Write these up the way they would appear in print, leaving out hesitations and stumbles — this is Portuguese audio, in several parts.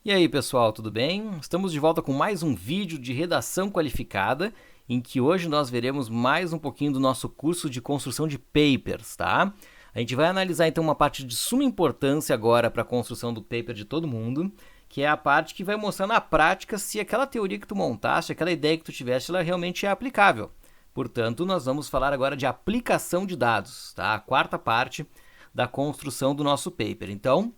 E aí, pessoal, tudo bem? Estamos de volta com mais um vídeo de redação qualificada, em que hoje nós veremos mais um pouquinho do nosso curso de construção de papers, tá? A gente vai analisar então uma parte de suma importância agora para a construção do paper de todo mundo, que é a parte que vai mostrar na prática se aquela teoria que tu montaste, aquela ideia que tu tiveste, ela realmente é aplicável. Portanto, nós vamos falar agora de aplicação de dados, tá? A quarta parte da construção do nosso paper. Então,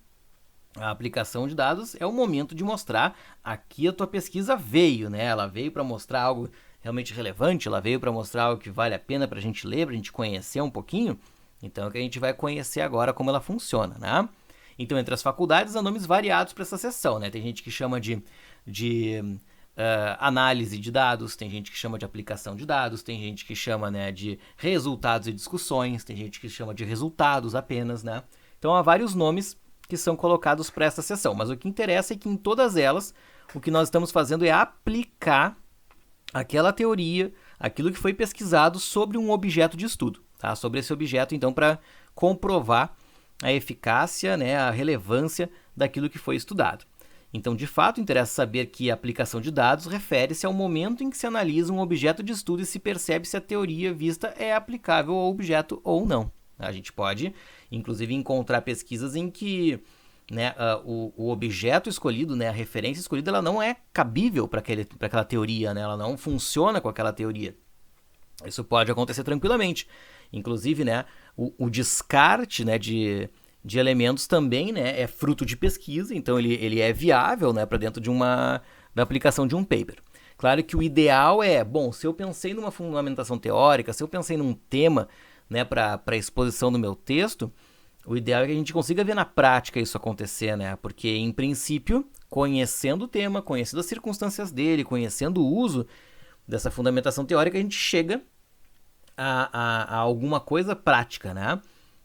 a aplicação de dados é o momento de mostrar aqui a tua pesquisa veio, né? Ela veio para mostrar algo realmente relevante, ela veio para mostrar algo que vale a pena para a gente ler, para a gente conhecer um pouquinho. Então é o que a gente vai conhecer agora como ela funciona, né? Então, entre as faculdades, há nomes variados para essa seção, né? Tem gente que chama de análise de dados, tem gente que chama de aplicação de dados, tem gente que chama, né, de resultados e discussões, tem gente que chama de resultados apenas, né? Então há vários nomes que são colocados para essa seção, mas o que interessa é que em todas elas o que nós estamos fazendo é aplicar aquela teoria, aquilo que foi pesquisado sobre um objeto de estudo, tá? Sobre esse objeto, então, para comprovar a eficácia, né, a relevância daquilo que foi estudado. Então, de fato, interessa saber que a aplicação de dados refere-se ao momento em que se analisa um objeto de estudo e se percebe se a teoria vista é aplicável ao objeto ou não. A gente pode, inclusive, encontrar pesquisas em que, né, o objeto escolhido, né, a referência escolhida, ela não é cabível para aquela teoria, né, ela não funciona com aquela teoria. Isso pode acontecer tranquilamente. Inclusive, né, o descarte, né, de elementos também, né, é fruto de pesquisa, então ele é viável, né, para dentro da aplicação de um paper. Claro que o ideal é, bom, se eu pensei numa fundamentação teórica, se eu pensei num tema, né, para a exposição do meu texto, o ideal é que a gente consiga ver na prática isso acontecer, né? Porque, em princípio, conhecendo o tema, conhecendo as circunstâncias dele, conhecendo o uso dessa fundamentação teórica, a gente chega a alguma coisa prática, né?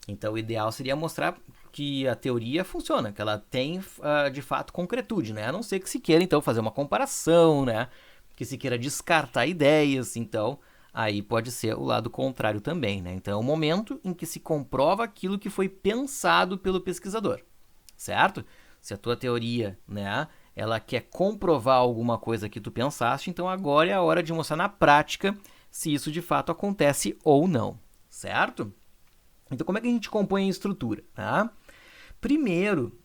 Então, o ideal seria mostrar que a teoria funciona, que ela tem, de fato, concretude, né? A não ser que se queira, então, fazer uma comparação, né? Que se queira descartar ideias, então aí pode ser o lado contrário também, né? Então é o momento em que se comprova aquilo que foi pensado pelo pesquisador, certo? Se a tua teoria, né, ela quer comprovar alguma coisa que tu pensaste, então agora é a hora de mostrar na prática se isso de fato acontece ou não, certo? Então como é que a gente compõe a estrutura, tá? Primeiro,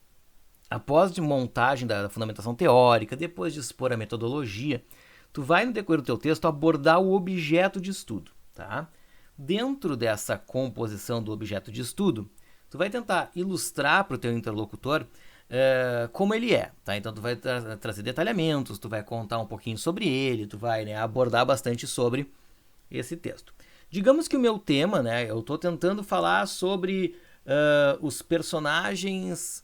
após de montagem da fundamentação teórica, depois de expor a metodologia, tu vai no decorrer do teu texto abordar o objeto de estudo, tá? Dentro dessa composição do objeto de estudo, tu vai tentar ilustrar para o teu interlocutor como ele é, tá? Então tu vai trazer detalhamentos, tu vai contar um pouquinho sobre ele, tu vai, né, abordar bastante sobre esse texto. Digamos que o meu tema, né, eu estou tentando falar sobre os personagens,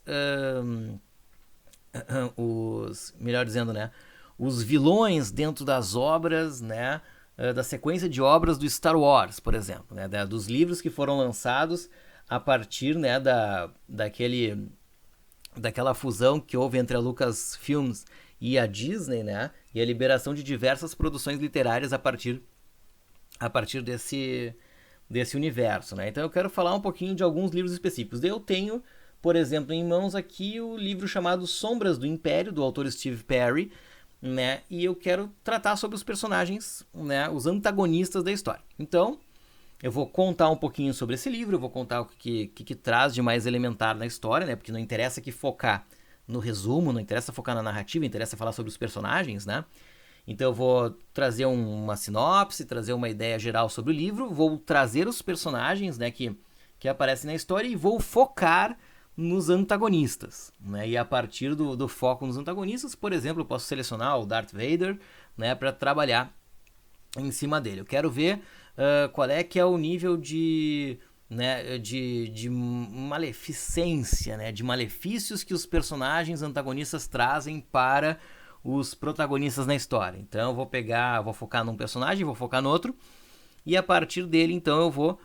melhor dizendo, né, os vilões dentro das obras, né, da sequência de obras do Star Wars, por exemplo, né, dos livros que foram lançados a partir, né, daquela fusão que houve entre a Lucasfilms e a Disney, né, e a liberação de diversas produções literárias a partir desse universo, né. Então eu quero falar um pouquinho de alguns livros específicos. Eu tenho, por exemplo, em mãos aqui o livro chamado Sombras do Império, do autor Steve Perry, né? E eu quero tratar sobre os personagens, né? Os antagonistas da história. Então, eu vou contar um pouquinho sobre esse livro, eu vou contar o que traz de mais elementar na história, né? Porque não interessa que focar no resumo, não interessa focar na narrativa, interessa falar sobre os personagens, né? Então eu vou trazer uma sinopse, trazer uma ideia geral sobre o livro, vou trazer os personagens, né, que aparecem na história e vou focar nos antagonistas, né? E a partir do foco nos antagonistas, por exemplo, eu posso selecionar o Darth Vader, né, para trabalhar em cima dele. Eu quero ver qual é que é o nível de maleficência, né, de malefícios que os personagens antagonistas trazem para os protagonistas na história. Então eu vou focar num personagem, vou focar no outro, e a partir dele, então, eu vou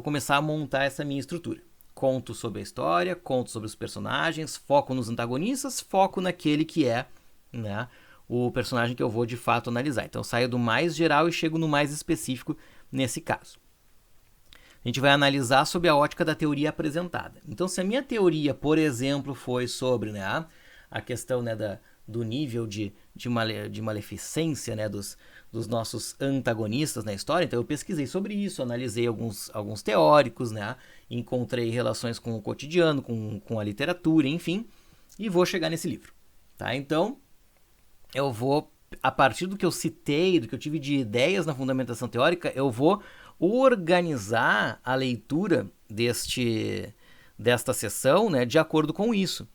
começar a montar essa minha estrutura. Conto sobre a história, conto sobre os personagens, foco nos antagonistas, foco naquele que é, né, o personagem que eu vou de fato analisar. Então eu saio do mais geral e chego no mais específico nesse caso. A gente vai analisar sob a ótica da teoria apresentada. Então, se a minha teoria, por exemplo, foi sobre, né, a questão, né, do nível de maleficência, né, dos nossos antagonistas na história. Então eu pesquisei sobre isso, analisei alguns teóricos, né, encontrei relações com o cotidiano, com a literatura, enfim, e vou chegar nesse livro. Tá? Então eu vou, a partir do que eu citei, do que eu tive de ideias na fundamentação teórica, eu vou organizar a leitura desta sessão, né, de acordo com isso.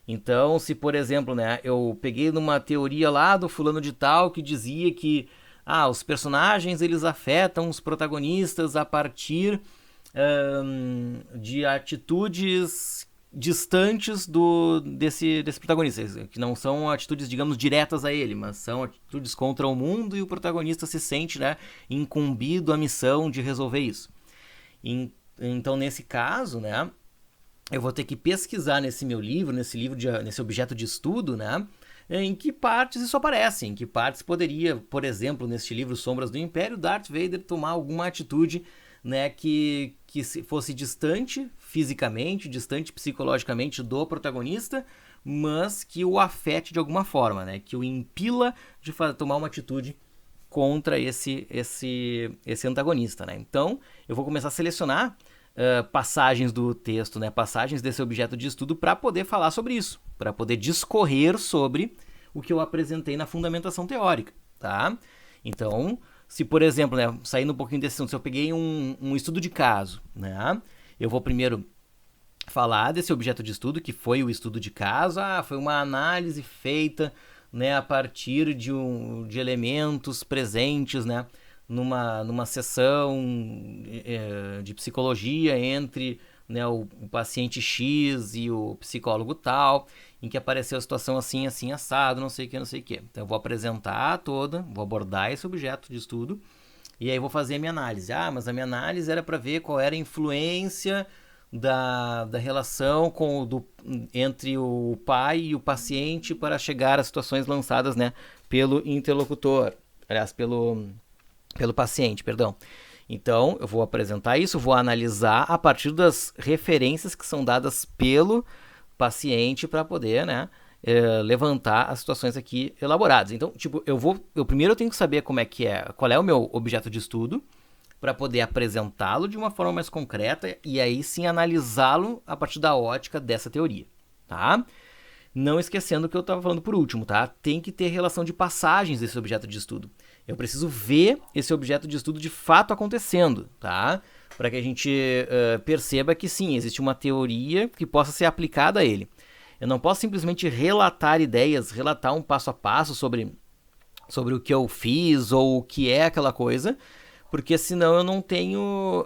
Então, se por exemplo, né, eu peguei numa teoria lá do fulano de tal que dizia que os personagens eles afetam os protagonistas a partir de atitudes distantes desse protagonista, que não são atitudes, digamos, diretas a ele, mas são atitudes contra o mundo e o protagonista se sente, né, incumbido à missão de resolver isso. Então, nesse caso, né, eu vou ter que pesquisar nesse meu livro, nesse objeto de estudo, né, em que partes isso aparece, em que partes poderia, por exemplo, neste livro Sombras do Império, Darth Vader tomar alguma atitude, né, que fosse distante fisicamente, distante psicologicamente do protagonista, mas que o afete de alguma forma, né, que o impila de tomar uma atitude contra esse antagonista, né. Então, eu vou começar a selecionar passagens do texto, né, passagens desse objeto de estudo para poder falar sobre isso, para poder discorrer sobre o que eu apresentei na fundamentação teórica, tá? Então, se por exemplo, né, saindo um pouquinho desse assunto, se eu peguei um estudo de caso, né, eu vou primeiro falar desse objeto de estudo, que foi o estudo de caso, foi uma análise feita, né, a partir de elementos presentes, né, numa sessão de psicologia entre, né, o paciente X e o psicólogo tal, em que apareceu a situação assim, assim, assado, não sei o que. Então eu vou apresentar vou abordar esse objeto de estudo, e aí vou fazer a minha análise. Mas a minha análise era para ver qual era a influência da relação entre o pai e o paciente para chegar às situações lançadas, né, pelo interlocutor, aliás, pelo paciente, perdão. Então, eu vou apresentar isso, vou analisar a partir das referências que são dadas pelo paciente para poder, né, levantar as situações aqui elaboradas. Então, tipo, eu primeiro tenho que saber qual é o meu objeto de estudo, para poder apresentá-lo de uma forma mais concreta e aí sim analisá-lo a partir da ótica dessa teoria, tá? Não esquecendo o que eu estava falando por último, tá? Tem que ter relação de passagens desse objeto de estudo. Eu preciso ver esse objeto de estudo de fato acontecendo, tá? Para que a gente perceba que sim, existe uma teoria que possa ser aplicada a ele. Eu não posso simplesmente relatar ideias, relatar um passo a passo sobre o que eu fiz ou o que é aquela coisa, porque senão eu não tenho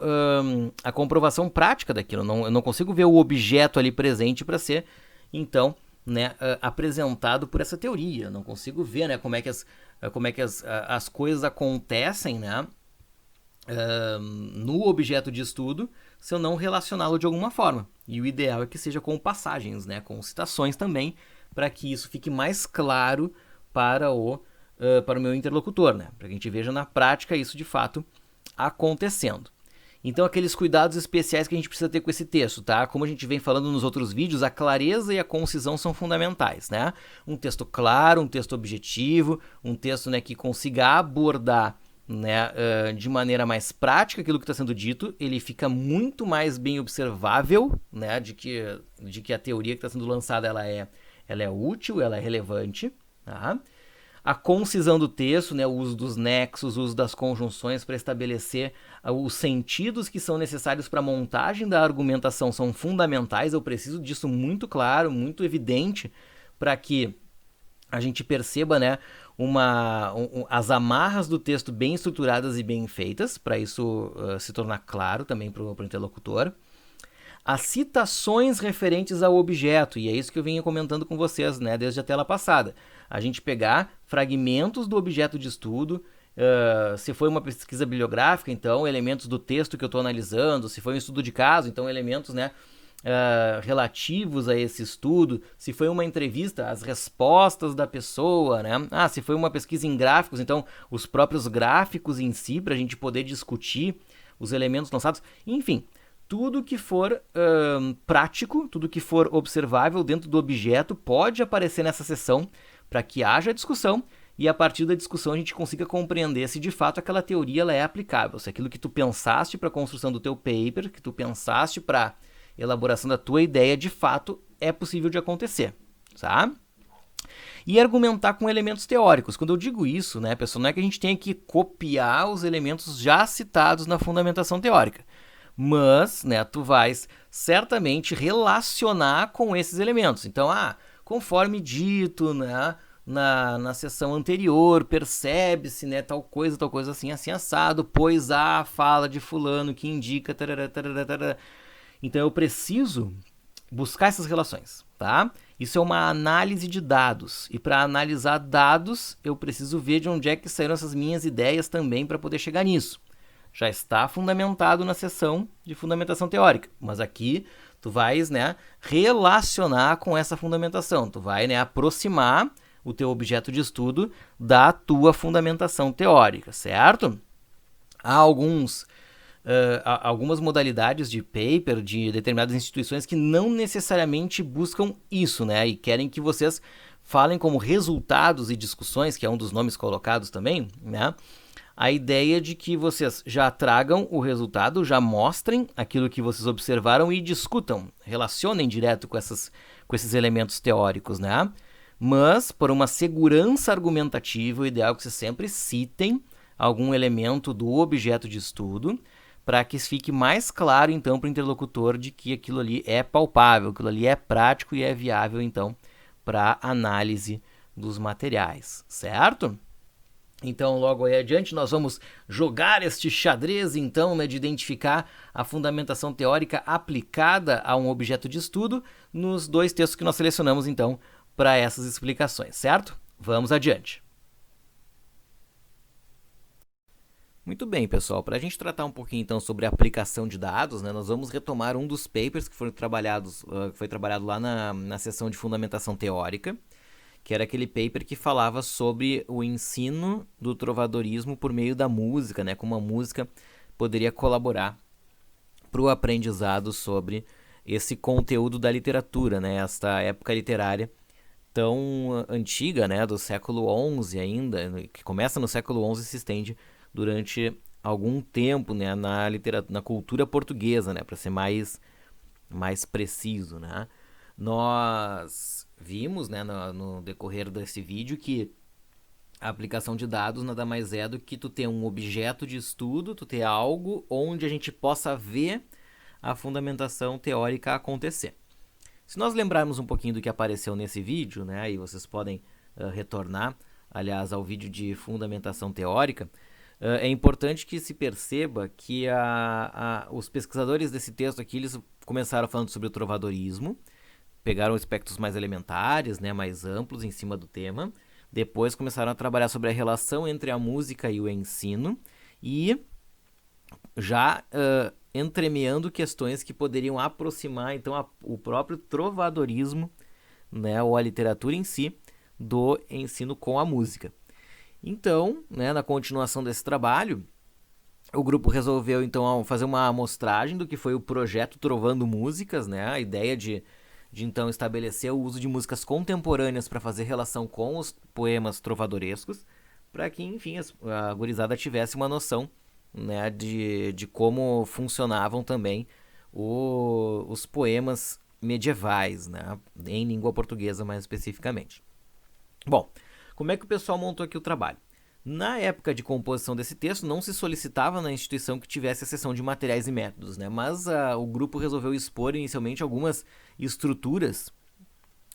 a comprovação prática daquilo. Eu não consigo ver o objeto ali presente para ser, então, né, apresentado por essa teoria. Eu não consigo ver, né, como é que as coisas acontecem, né, no objeto de estudo, se eu não relacioná-lo de alguma forma. E o ideal é que seja com passagens, né, com citações também, para que isso fique mais claro para o meu interlocutor, né, para que a gente veja na prática isso de fato acontecendo. Então, aqueles cuidados especiais que a gente precisa ter com esse texto, tá? Como a gente vem falando nos outros vídeos, a clareza e a concisão são fundamentais, né? Um texto claro, um texto objetivo, um texto, né, que consiga abordar, né, de maneira mais prática aquilo que está sendo dito, ele fica muito mais bem observável, né, de que a teoria que está sendo lançada ela é útil, ela é relevante, tá? A concisão do texto, né, o uso dos nexos, o uso das conjunções para estabelecer os sentidos que são necessários para a montagem da argumentação são fundamentais. Eu preciso disso muito claro, muito evidente, para que a gente perceba, né, as amarras do texto bem estruturadas e bem feitas, para isso se tornar claro também para o interlocutor. As citações referentes ao objeto, e é isso que eu venho comentando com vocês, né, desde a tela passada. A gente pegar fragmentos do objeto de estudo, se foi uma pesquisa bibliográfica, então elementos do texto que eu estou analisando, se foi um estudo de caso, então elementos, né, relativos a esse estudo, se foi uma entrevista, as respostas da pessoa, né? Se foi uma pesquisa em gráficos, então os próprios gráficos em si, para a gente poder discutir os elementos lançados, enfim. tudo que for prático, tudo que for observável dentro do objeto pode aparecer nessa sessão para que haja discussão e a partir da discussão a gente consiga compreender se de fato aquela teoria ela é aplicável, se aquilo que tu pensaste para a construção do teu paper, que tu pensaste para elaboração da tua ideia, de fato é possível de acontecer, tá? E argumentar com elementos teóricos. Quando eu digo isso, né, pessoal, não é que a gente tenha que copiar os elementos já citados na fundamentação teórica, mas, né, tu vais certamente relacionar com esses elementos. Então, conforme dito, né, na sessão anterior, percebe-se, né, tal coisa assim, assim assado, pois há fala de fulano que indica tarará, tarará, tarará. Então eu preciso buscar essas relações, tá? Isso é uma análise de dados, e para analisar dados eu preciso ver de onde é que saíram essas minhas ideias também para poder chegar nisso. Já está fundamentado na sessão de fundamentação teórica, mas aqui tu vais, né, relacionar com essa fundamentação, tu vai, né, aproximar o teu objeto de estudo da tua fundamentação teórica, certo? Há algumas modalidades de paper de determinadas instituições que não necessariamente buscam isso, né? E querem que vocês falem como resultados e discussões, que é um dos nomes colocados também, né? A ideia de que vocês já tragam o resultado, já mostrem aquilo que vocês observaram e discutam, relacionem direto com esses elementos teóricos, né? Mas, por uma segurança argumentativa, o ideal é que vocês sempre citem algum elemento do objeto de estudo, para que fique mais claro, então, para o interlocutor de que aquilo ali é palpável, aquilo ali é prático e é viável, então, para análise dos materiais, certo? Então, logo aí adiante, nós vamos jogar este xadrez, então, né, de identificar a fundamentação teórica aplicada a um objeto de estudo nos dois textos que nós selecionamos, então, para essas explicações, certo? Vamos adiante. Muito bem, pessoal. Para a gente tratar um pouquinho, então, sobre a aplicação de dados, né, nós vamos retomar um dos papers que foi trabalhado lá na seção de fundamentação teórica, que era aquele paper que falava sobre o ensino do trovadorismo por meio da música, né, como a música poderia colaborar para o aprendizado sobre esse conteúdo da literatura, né, esta época literária tão antiga, né, do século XI ainda, que começa no século XI e se estende durante algum tempo, né, na cultura portuguesa, né, para ser mais preciso, né. Nós vimos, né, no decorrer desse vídeo que a aplicação de dados nada mais é do que tu ter um objeto de estudo, tu ter algo onde a gente possa ver a fundamentação teórica acontecer. Se nós lembrarmos um pouquinho do que apareceu nesse vídeo, né, e vocês podem retornar, aliás, ao vídeo de fundamentação teórica, é importante que se perceba que os pesquisadores desse texto aqui, eles começaram falando sobre o trovadorismo, pegaram aspectos mais elementares, né, mais amplos em cima do tema, depois começaram a trabalhar sobre a relação entre a música e o ensino, e já entremeando questões que poderiam aproximar, então, o próprio trovadorismo, né, ou a literatura em si, do ensino com a música. Então, né, na continuação desse trabalho, o grupo resolveu, então, fazer uma amostragem do que foi o projeto Trovando Músicas, né, a ideia de então estabelecer o uso de músicas contemporâneas para fazer relação com os poemas trovadorescos, para que, enfim, a gurizada tivesse uma noção, né, de como funcionavam também os poemas medievais, né, em língua portuguesa mais especificamente. Bom, como é que o pessoal montou aqui o trabalho? Na época de composição desse texto, não se solicitava na instituição que tivesse a seção de materiais e métodos, né? Mas o grupo resolveu expor inicialmente algumas estruturas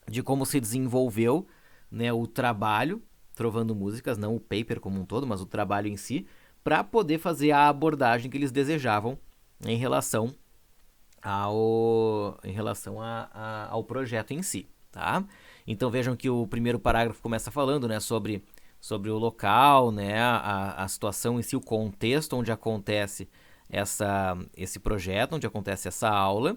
de como se desenvolveu, né, o trabalho, Trovando Músicas, não o paper como um todo, mas o trabalho em si, para poder fazer a abordagem que eles desejavam em relação ao projeto em si, tá? Então vejam que o primeiro parágrafo começa falando, né, sobre o local, né, a situação em si, o contexto onde acontece esse projeto, onde acontece essa aula.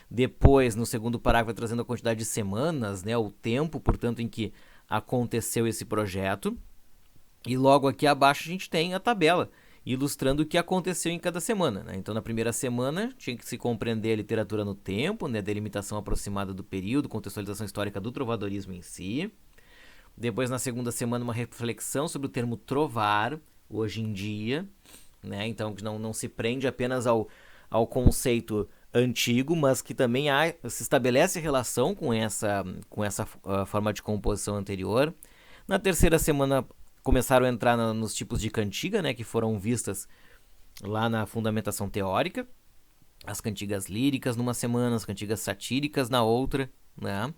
Depois, no segundo parágrafo, vai trazendo a quantidade de semanas, né, o tempo, portanto, em que aconteceu esse projeto. E logo aqui abaixo a gente tem a tabela ilustrando o que aconteceu em cada semana, né? Então, na primeira semana, tinha que se compreender a literatura no tempo, né? Delimitação aproximada do período, contextualização histórica do trovadorismo em si. Depois, na segunda semana, uma reflexão sobre o termo trovar, hoje em dia, né? Então, que não se prende apenas ao conceito antigo, mas que também se estabelece relação com essa forma de composição anterior. Na terceira semana, começaram a entrar nos tipos de cantiga, né, que foram vistas lá na fundamentação teórica. As cantigas líricas numa semana, as cantigas satíricas na outra, né?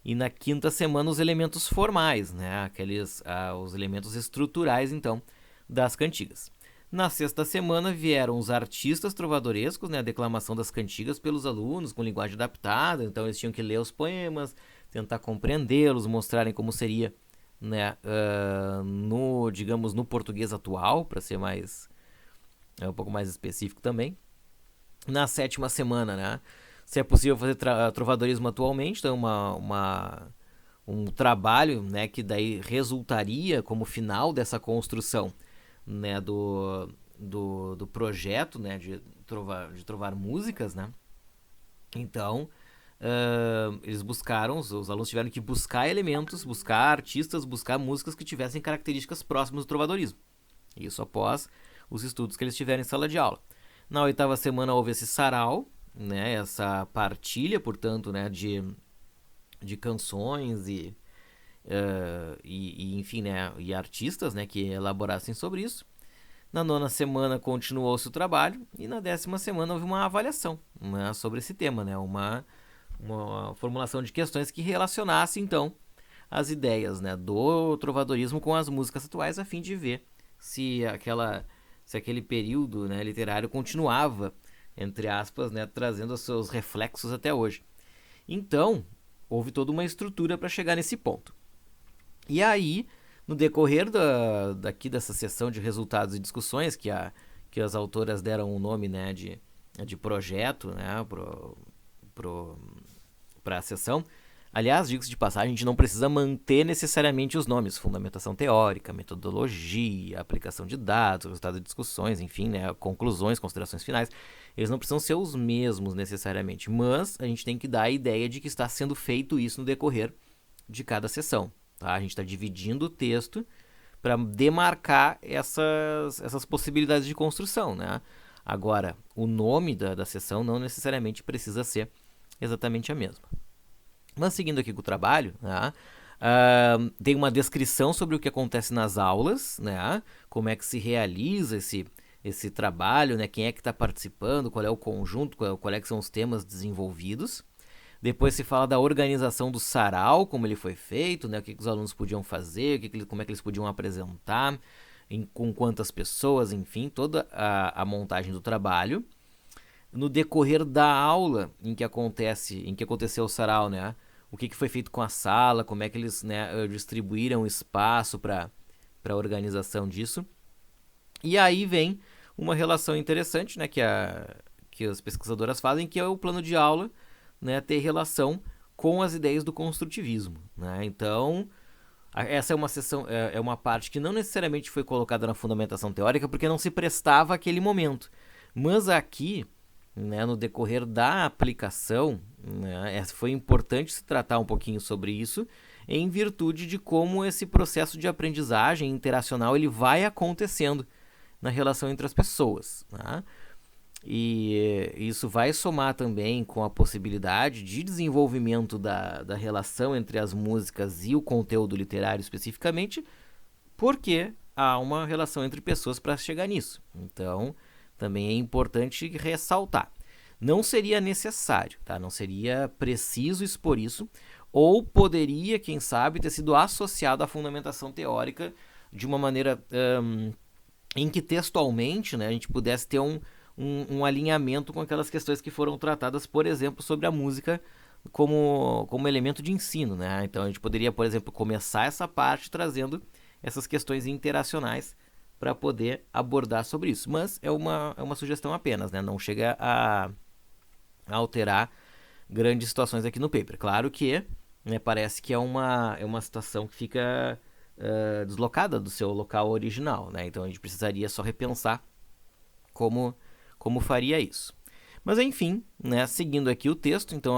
E na quinta semana os elementos formais, né? Os elementos estruturais, então, das cantigas. Na sexta semana vieram os artistas trovadorescos, né? A declamação das cantigas pelos alunos com linguagem adaptada, então eles tinham que ler os poemas, tentar compreendê-los, mostrarem como seria, né, no português atual, para ser um pouco mais específico também. Na sétima semana, né, se é possível fazer trovadorismo atualmente, então um trabalho, né, que daí resultaria como final dessa construção, né, do projeto, né, de trovar músicas, né. Então, eles buscaram, os alunos tiveram que buscar elementos, buscar artistas, buscar músicas que tivessem características próximas do trovadorismo. Isso após os estudos que eles tiveram em sala de aula. Na oitava semana houve esse sarau, né, essa partilha, portanto, né, de canções e enfim, né, e artistas, né, que elaborassem sobre isso. Na nona semana continuou-se o trabalho e na 10ª semana houve uma avaliação, né, sobre esse tema, né, uma formulação de questões que relacionasse então as ideias, né, do trovadorismo com as músicas atuais, a fim de ver se aquele período, né, literário continuava, entre aspas, né, trazendo os seus reflexos até hoje. Então, houve toda uma estrutura para chegar nesse ponto. E aí, no decorrer dessa sessão de resultados e discussões, que as autoras deram o nome, né, de projeto, né, para a sessão. Aliás, digo-se de passagem, a gente não precisa manter necessariamente os nomes: fundamentação teórica, metodologia, aplicação de dados, resultado de discussões, enfim, né, conclusões, considerações finais. Eles não precisam ser os mesmos necessariamente, mas a gente tem que dar a ideia de que está sendo feito isso no decorrer de cada sessão. Tá? A gente está dividindo o texto para demarcar essas possibilidades de construção, né? Agora, o nome da sessão não necessariamente precisa ser exatamente a mesma. Mas seguindo aqui com o trabalho, né, tem uma descrição sobre o que acontece nas aulas, né, como é que se realiza esse trabalho, né, quem é que está participando, qual é o conjunto, qual é que são os temas desenvolvidos. Depois se fala da organização do sarau, como ele foi feito, né, o que os alunos podiam fazer, como é que eles podiam apresentar, com quantas pessoas, enfim, toda a montagem do trabalho. No decorrer da aula em que aconteceu o sarau, né, o que foi feito com a sala, como é que eles, né, distribuíram espaço para a organização disso. E aí vem uma relação interessante, né, que as pesquisadoras fazem, que é o plano de aula, né, ter relação com as ideias do construtivismo, né? Então, essa é uma seção, é uma parte que não necessariamente foi colocada na fundamentação teórica porque não se prestava àquele momento. Mas aqui, né, no decorrer da aplicação, né, foi importante se tratar um pouquinho sobre isso, em virtude de como esse processo de aprendizagem interacional ele vai acontecendo na relação entre as pessoas, né? E isso vai somar também com a possibilidade de desenvolvimento da relação entre as músicas e o conteúdo literário especificamente, porque há uma relação entre pessoas para chegar nisso. Então, também é importante ressaltar. Não seria necessário, tá? Não seria preciso expor isso, ou poderia, quem sabe, ter sido associado à fundamentação teórica de uma maneira em que textualmente, né, a gente pudesse ter um alinhamento com aquelas questões que foram tratadas, por exemplo, sobre a música como elemento de ensino, né? Então a gente poderia, por exemplo, começar essa parte trazendo essas questões interacionais para poder abordar sobre isso. Mas é uma sugestão apenas, né? Não chega a alterar grandes situações aqui no paper. Claro que, né, parece que é uma situação que fica deslocada do seu local original, né? Então a gente precisaria só repensar como faria isso. Mas enfim, né, seguindo aqui o texto, então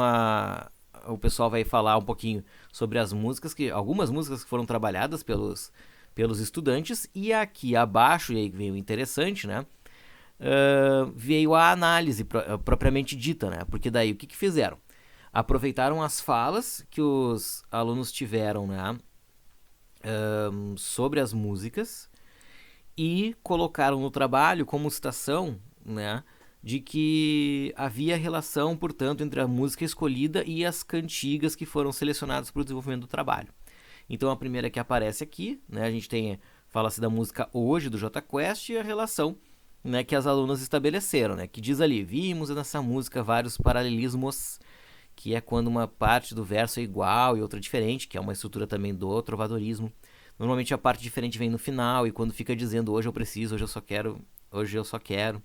o pessoal vai falar um pouquinho sobre as músicas, algumas músicas que foram trabalhadas pelos estudantes, e aqui abaixo, e aí veio o interessante, né, veio a análise propriamente dita, né, porque daí o que fizeram? Aproveitaram as falas que os alunos tiveram, né, sobre as músicas e colocaram no trabalho como citação, né, de que havia relação, portanto, entre a música escolhida e as cantigas que foram selecionadas para o desenvolvimento do trabalho. Então a primeira que aparece aqui, né, a gente fala-se da música Hoje, do Jota Quest, e a relação, né, que as alunas estabeleceram, né, que diz ali: vimos nessa música vários paralelismos, que é quando uma parte do verso é igual e outra diferente, que é uma estrutura também do trovadorismo. Normalmente a parte diferente vem no final, e quando fica dizendo hoje eu preciso, hoje eu só quero, hoje eu só quero.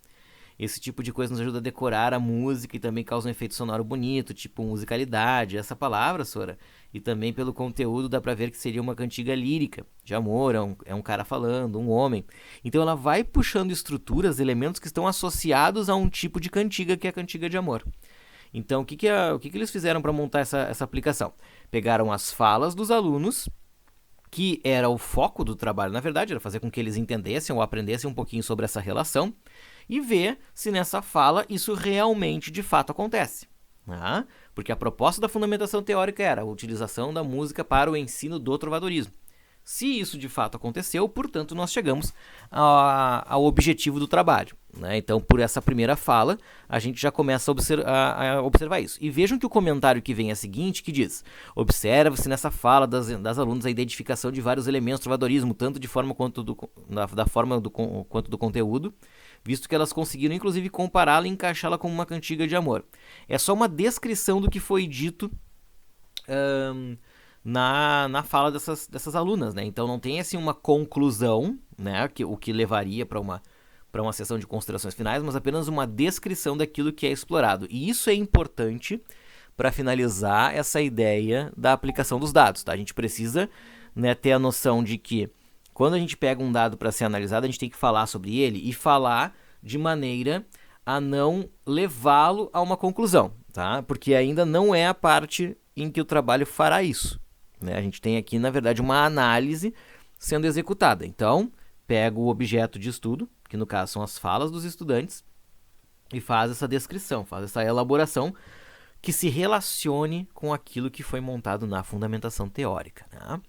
Esse tipo de coisa nos ajuda a decorar a música e também causa um efeito sonoro bonito, tipo musicalidade, essa palavra, Sora. E também pelo conteúdo dá pra ver que seria uma cantiga lírica, de amor, é um cara falando, um homem. Então ela vai puxando estruturas, elementos que estão associados a um tipo de cantiga, que é a cantiga de amor. Então o que eles fizeram para montar essa aplicação? Pegaram as falas dos alunos, que era o foco do trabalho, na verdade, era fazer com que eles entendessem ou aprendessem um pouquinho sobre essa relação, e ver se nessa fala isso realmente de fato acontece. Porque a proposta da fundamentação teórica era a utilização da música para o ensino do trovadorismo. Se isso de fato aconteceu, portanto, nós chegamos ao objetivo do trabalho. Né? Então, por essa primeira fala, a gente já começa a observar isso. E vejam que o comentário que vem é o seguinte, que diz: observa-se nessa fala das alunas a identificação de vários elementos do trovadorismo, tanto de forma quanto quanto do conteúdo, visto que elas conseguiram, inclusive, compará-la e encaixá-la como uma cantiga de amor. É só uma descrição do que foi dito na fala dessas alunas, né? Então não tem assim uma conclusão, né, o que levaria para uma sessão de considerações finais, mas apenas uma descrição daquilo que é explorado. E isso é importante para finalizar essa ideia da aplicação dos dados, tá? A gente precisa, né, ter a noção de que quando a gente pega um dado para ser analisado, a gente tem que falar sobre ele e falar de maneira a não levá-lo a uma conclusão, tá? Porque ainda não é a parte em que o trabalho fará isso. Né? A gente tem aqui, na verdade, uma análise sendo executada. Então, pega o objeto de estudo, que no caso são as falas dos estudantes, e faz essa descrição, faz essa elaboração que se relacione com aquilo que foi montado na fundamentação teórica. Né?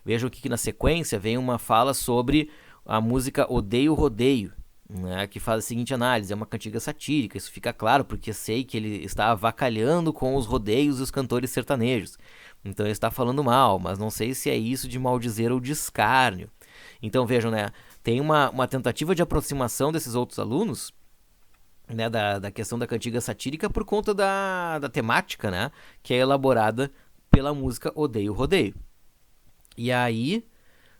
Vejam aqui que na sequência vem uma fala sobre a música Odeio Rodeio, né, que faz a seguinte análise: é uma cantiga satírica, isso fica claro porque sei que ele está avacalhando com os rodeios e os cantores sertanejos. Então ele está falando mal, mas não sei se é isso de maldizer ou de escárnio. Então vejam, né, tem uma tentativa de aproximação desses outros alunos, né, da questão da cantiga satírica por conta da temática, né, que é elaborada pela música Odeio Rodeio. E aí,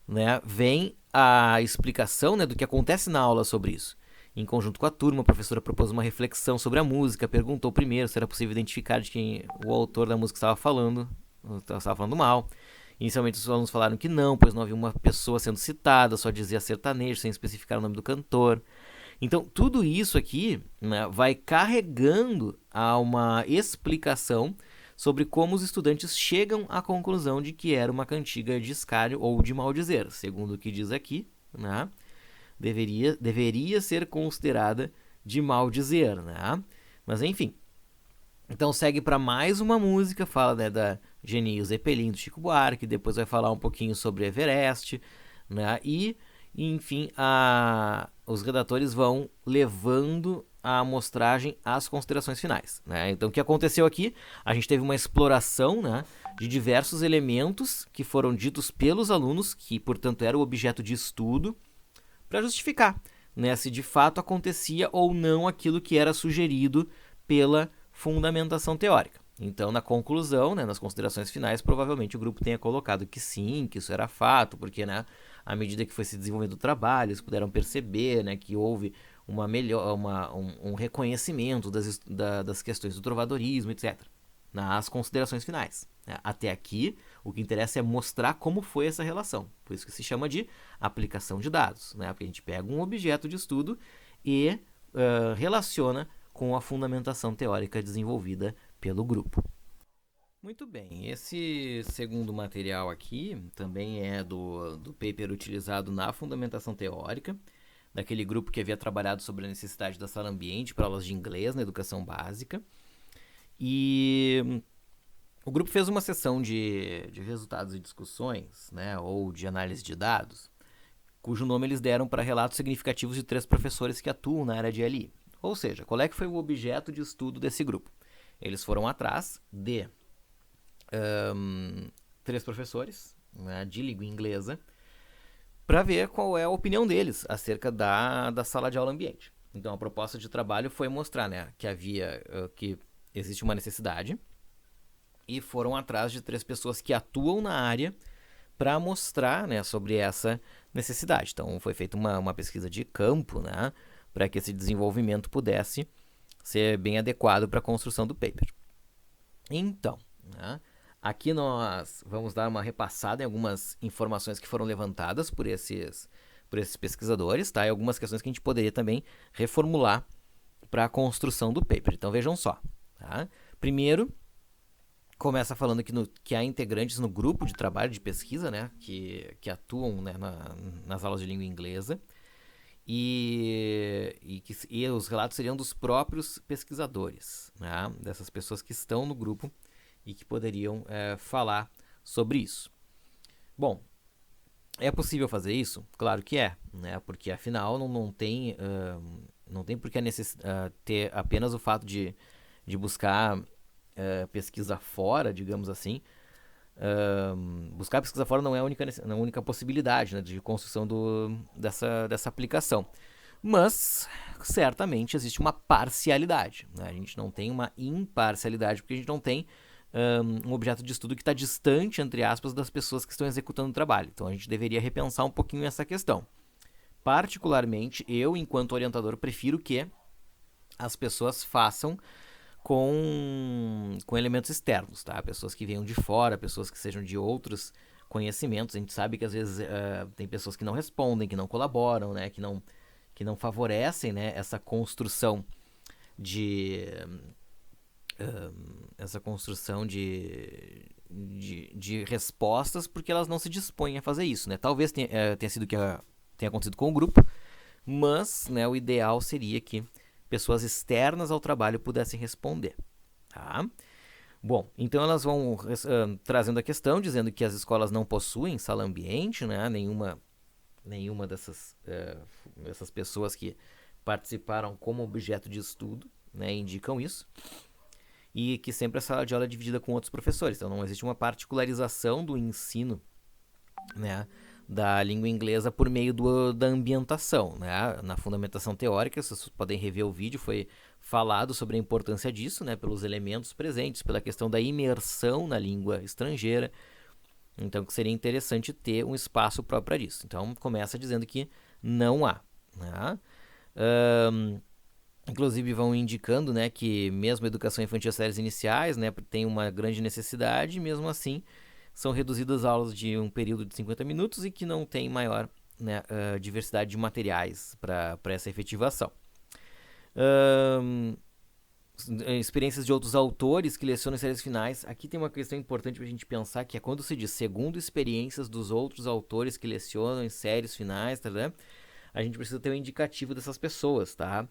né, vem a explicação, né, do que acontece na aula sobre isso. Em conjunto com a turma, a professora propôs uma reflexão sobre a música, perguntou primeiro se era possível identificar de quem o autor da música estava falando mal. Inicialmente os alunos falaram que não, pois não havia uma pessoa sendo citada, só dizia sertanejo, sem especificar o nome do cantor. Então, tudo isso aqui, né, vai carregando a uma explicação sobre como os estudantes chegam à conclusão de que era uma cantiga de escárnio ou de maldizer. Segundo o que diz aqui, né, deveria ser considerada de maldizer. Né? Mas, enfim. Então, segue para mais uma música, fala, né, da Genio Zeppelin, do Chico Buarque, depois vai falar um pouquinho sobre Everest, né, e, enfim, os redatores vão levando a amostragem às considerações finais. Né? Então, o que aconteceu aqui? A gente teve uma exploração, né, de diversos elementos que foram ditos pelos alunos, que, portanto, era o objeto de estudo, para justificar, né, se de fato acontecia ou não aquilo que era sugerido pela fundamentação teórica. Então, na conclusão, né, nas considerações finais, provavelmente o grupo tenha colocado que sim, que isso era fato, porque, né, à medida que foi se desenvolvendo o trabalho, eles puderam perceber, né, que houve um reconhecimento das questões do trovadorismo, etc. Nas considerações finais. Até aqui, o que interessa é mostrar como foi essa relação. Por isso que se chama de aplicação de dados. Né? Porque a gente pega um objeto de estudo e relaciona com a fundamentação teórica desenvolvida pelo grupo. Muito bem, esse segundo material aqui também é do paper utilizado na fundamentação teórica, daquele grupo que havia trabalhado sobre a necessidade da sala ambiente para aulas de inglês na educação básica. E o grupo fez uma sessão de resultados e discussões, né, ou de análise de dados, cujo nome eles deram para relatos significativos de 3 professores que atuam na área de LI. Ou seja, qual é que foi o objeto de estudo desse grupo? Eles foram atrás de 3 professores, né, de língua inglesa, para ver qual é a opinião deles acerca da sala de aula ambiente. Então, a proposta de trabalho foi mostrar, né, que existe uma necessidade, e foram atrás de 3 pessoas que atuam na área para mostrar, né, sobre essa necessidade. Então, foi feita uma pesquisa de campo, né, para que esse desenvolvimento pudesse ser bem adequado para a construção do paper. Então, né, aqui nós vamos dar uma repassada em algumas informações que foram levantadas por esses pesquisadores, tá? E algumas questões que a gente poderia também reformular para a construção do paper. Então vejam só. Tá? Primeiro, começa falando que há integrantes no grupo de trabalho de pesquisa, né, que atuam, né, nas aulas de língua inglesa, e os relatos seriam dos próprios pesquisadores, né, dessas pessoas que estão no grupo e que poderiam falar sobre isso. Bom, é possível fazer isso? Claro que é, né? Porque afinal não tem por que ter apenas o fato de buscar pesquisa fora, digamos assim. Buscar pesquisa fora não é a única possibilidade, né, de construção dessa aplicação. Mas, certamente, existe uma parcialidade, né? A gente não tem uma imparcialidade, porque a gente não tem um objeto de estudo que está distante, entre aspas, das pessoas que estão executando o trabalho. Então, a gente deveria repensar um pouquinho essa questão. Particularmente, eu, enquanto orientador, prefiro que as pessoas façam com elementos externos, tá? Pessoas que venham de fora, pessoas que sejam de outros conhecimentos. A gente sabe que, às vezes, tem pessoas que não respondem, que não colaboram, né? Que não favorecem, né, essa construção de respostas, porque elas não se dispõem a fazer isso, né? Talvez tenha sido que tenha acontecido com o grupo, mas, né, o ideal seria que pessoas externas ao trabalho pudessem responder. Tá? Bom, então elas vão trazendo a questão, dizendo que as escolas não possuem sala ambiente, né? Nenhuma dessas pessoas que participaram como objeto de estudo, né, indicam isso. E que sempre a sala de aula é dividida com outros professores. Então não existe uma particularização do ensino, né, da língua inglesa por meio da ambientação, né? Na fundamentação teórica, vocês podem rever o vídeo, foi falado sobre a importância disso, né, pelos elementos presentes, pela questão da imersão na língua estrangeira. Então, que seria interessante ter um espaço próprio para isso. Então, começa dizendo que não há. Né? Inclusive, vão indicando, né, que mesmo a educação infantil às séries iniciais, né, tem uma grande necessidade, mesmo assim, são reduzidas aulas de um período de 50 minutos e que não tem maior, né, diversidade de materiais para essa efetivação. Experiências de outros autores que lecionam em séries finais. Aqui tem uma questão importante para a gente pensar, que é quando se diz segundo experiências dos outros autores que lecionam em séries finais, tá, né? A gente precisa ter um indicativo dessas pessoas, tá?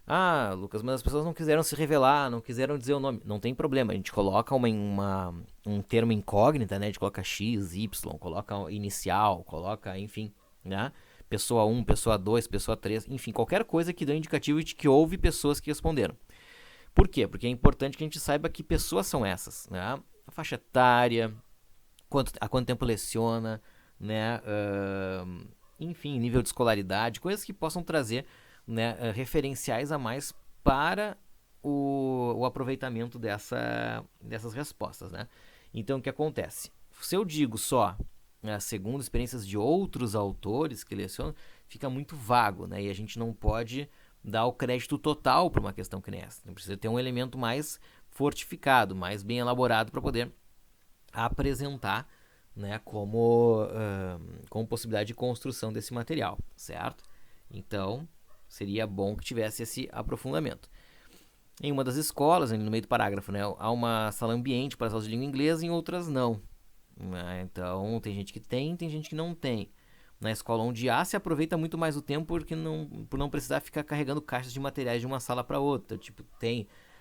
Ah, Lucas, mas as pessoas não quiseram se revelar, não quiseram dizer o nome. Não tem problema, a gente coloca um termo incógnita, né? A gente coloca X, Y, coloca inicial, coloca, enfim, né? Pessoa 1, pessoa 2, pessoa 3, enfim, qualquer coisa que dê um indicativo de que houve pessoas que responderam. Por quê? Porque é importante que a gente saiba que pessoas são essas, né? A faixa etária, há quanto tempo leciona, né? Enfim, nível de escolaridade, coisas que possam trazer, né, referenciais a mais para o aproveitamento dessas respostas, né? Então, o que acontece? Se eu digo só, né, segundo experiências de outros autores que lecionam, fica muito vago, né? E a gente não pode dar o crédito total para uma questão que nem essa. Então, precisa ter um elemento mais fortificado, mais bem elaborado para poder apresentar, né, como possibilidade de construção desse material, certo? Então, seria bom que tivesse esse aprofundamento. Em uma das escolas, no meio do parágrafo, né, há uma sala ambiente para as aulas de língua inglesa, em outras não. Então, tem gente que tem gente que não tem. Na escola onde há, se aproveita muito mais o tempo por não precisar ficar carregando caixas de materiais de uma sala para outra. Tipo,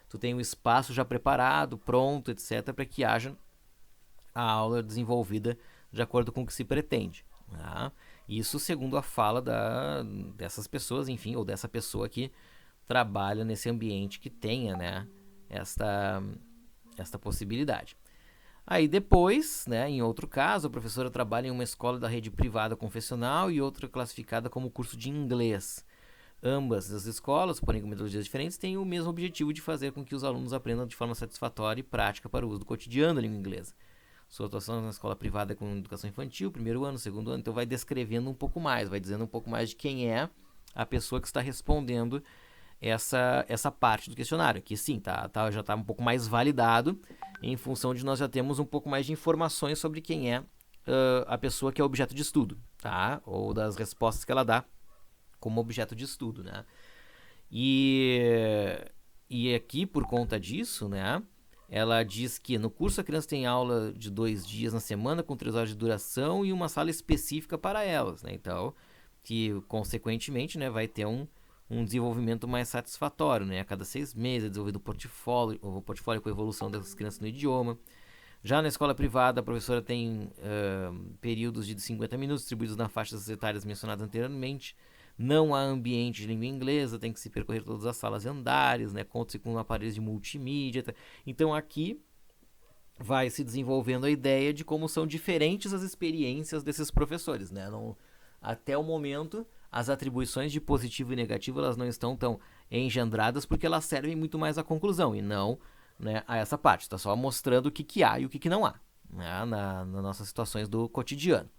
tu tem um espaço já preparado, pronto, etc., para que haja a aula desenvolvida de acordo com o que se pretende. Tá? Isso segundo a fala dessas pessoas, enfim, ou dessa pessoa que trabalha nesse ambiente que tenha, né, esta possibilidade. Aí depois, né, em outro caso, a professora trabalha em uma escola da rede privada confessional e outra classificada como curso de inglês. Ambas as escolas, porém com metodologias diferentes, têm o mesmo objetivo de fazer com que os alunos aprendam de forma satisfatória e prática para o uso do cotidiano da língua inglesa. Sua atuação na escola privada é com educação infantil, primeiro ano, segundo ano, então vai descrevendo um pouco mais, vai dizendo um pouco mais de quem é a pessoa que está respondendo essa parte do questionário, que sim, já está um pouco mais validado em função de nós já temos um pouco mais de informações sobre quem é a pessoa que é objeto de estudo, tá? Ou das respostas que ela dá como objeto de estudo, né? E aqui, por conta disso, né, ela diz que no curso a criança tem aula de 2 dias na semana com 3 horas de duração e uma sala específica para elas, né? Então, que consequentemente, né, vai ter um desenvolvimento mais satisfatório, né? A cada 6 meses é desenvolvido o portfólio com a evolução das crianças no idioma. Já na escola privada, a professora tem períodos de 50 minutos distribuídos nas faixas etárias mencionadas anteriormente. Não há ambiente de língua inglesa, tem que se percorrer todas as salas e andares, né? Conta-se com aparelhos de multimídia. Então aqui vai se desenvolvendo a ideia de como são diferentes as experiências desses professores, né? Até o momento, as atribuições de positivo e negativo elas não estão tão engendradas porque elas servem muito mais à conclusão e não, né, a essa parte. Está só mostrando o que há e o que não há, né, nas nossas situações do cotidiano.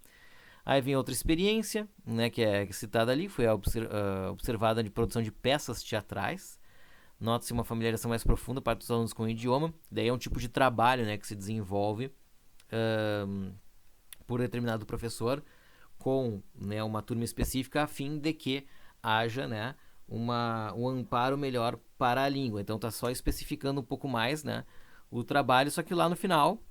Aí vem outra experiência, né, que é citada ali, foi observada de produção de peças teatrais. Nota-se uma familiarização mais profunda para os alunos com o idioma. Daí é um tipo de trabalho, né, que se desenvolve por determinado professor com, né, uma turma específica a fim de que haja, né, um amparo melhor para a língua. Então está só especificando um pouco mais, né, o trabalho, só que lá no final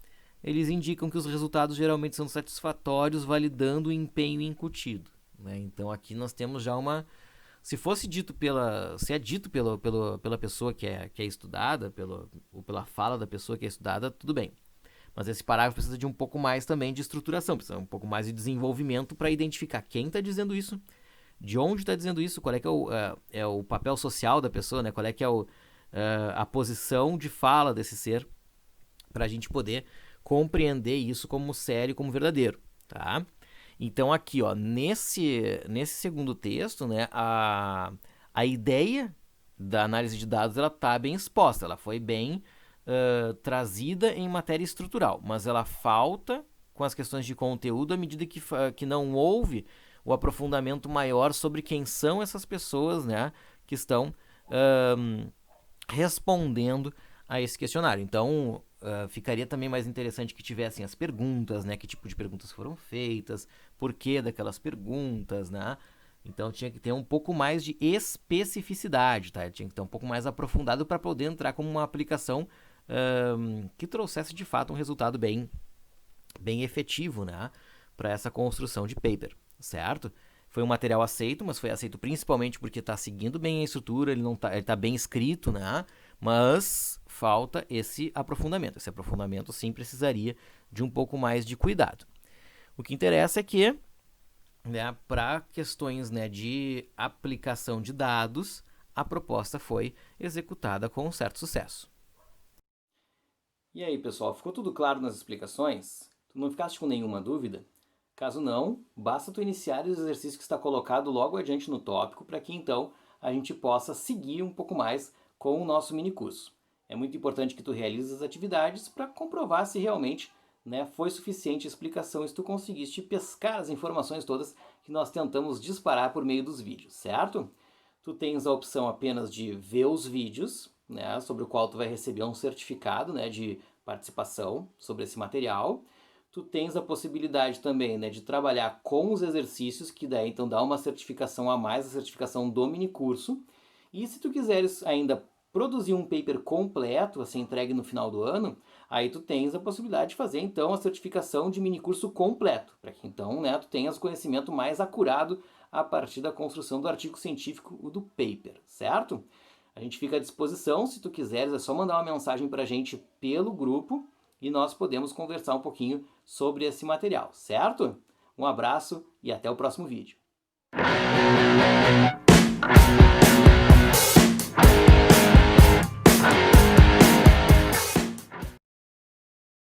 eles indicam que os resultados geralmente são satisfatórios, validando o empenho incutido, né? Então aqui nós temos já se fosse dito se é dito pela pessoa que é estudada, ou pela fala da pessoa que é estudada, tudo bem. Mas esse parágrafo precisa de um pouco mais também de estruturação, precisa de um pouco mais de desenvolvimento para identificar quem está dizendo isso, de onde está dizendo isso, qual é que é o papel social da pessoa, né? Qual é que é a posição de fala desse ser, para a gente poder compreender isso como sério, como verdadeiro, tá? Então aqui, ó, nesse segundo texto, né, a ideia da análise de dados ela está bem exposta, ela foi bem trazida em matéria estrutural, mas ela falta com as questões de conteúdo à medida que não houve o aprofundamento maior sobre quem são essas pessoas, né, que estão respondendo a esse questionário. Então, ficaria também mais interessante que tivessem as perguntas, né, que tipo de perguntas foram feitas, por que daquelas perguntas, né? Então tinha que ter um pouco mais de especificidade, tá? Tinha que ter um pouco mais aprofundado para poder entrar como uma aplicação que trouxesse de fato um resultado bem efetivo, né, para essa construção de paper, certo? Foi um material aceito, mas foi aceito principalmente porque está seguindo bem a estrutura, ele tá bem escrito, né? Mas falta esse aprofundamento. Esse aprofundamento sim precisaria de um pouco mais de cuidado. O que interessa é que, né, para questões, né, de aplicação de dados, a proposta foi executada com um certo sucesso. E aí, pessoal, ficou tudo claro nas explicações? Tu não ficaste com nenhuma dúvida? Caso não, basta tu iniciar o exercício que está colocado logo adiante no tópico para que então a gente possa seguir um pouco mais com o nosso minicurso. É muito importante que tu realizes as atividades para comprovar se realmente, né, foi suficiente a explicação e se tu conseguiste pescar as informações todas que nós tentamos disparar por meio dos vídeos, certo? Tu tens a opção apenas de ver os vídeos, né, sobre o qual tu vai receber um certificado, né, de participação sobre esse material. tu tens a possibilidade também, né, de trabalhar com os exercícios, que daí então dá uma certificação a mais, a certificação do minicurso. E se tu quiseres ainda produzir um paper completo a ser entregue no final do ano, aí tu tens a possibilidade de fazer então a certificação de minicurso completo, para que então, né, tu tenhas conhecimento mais acurado a partir da construção do artigo científico do paper, certo? A gente fica à disposição, se tu quiseres, é só mandar uma mensagem para a gente pelo grupo e nós podemos conversar um pouquinho sobre esse material, certo? Um abraço e até o próximo vídeo.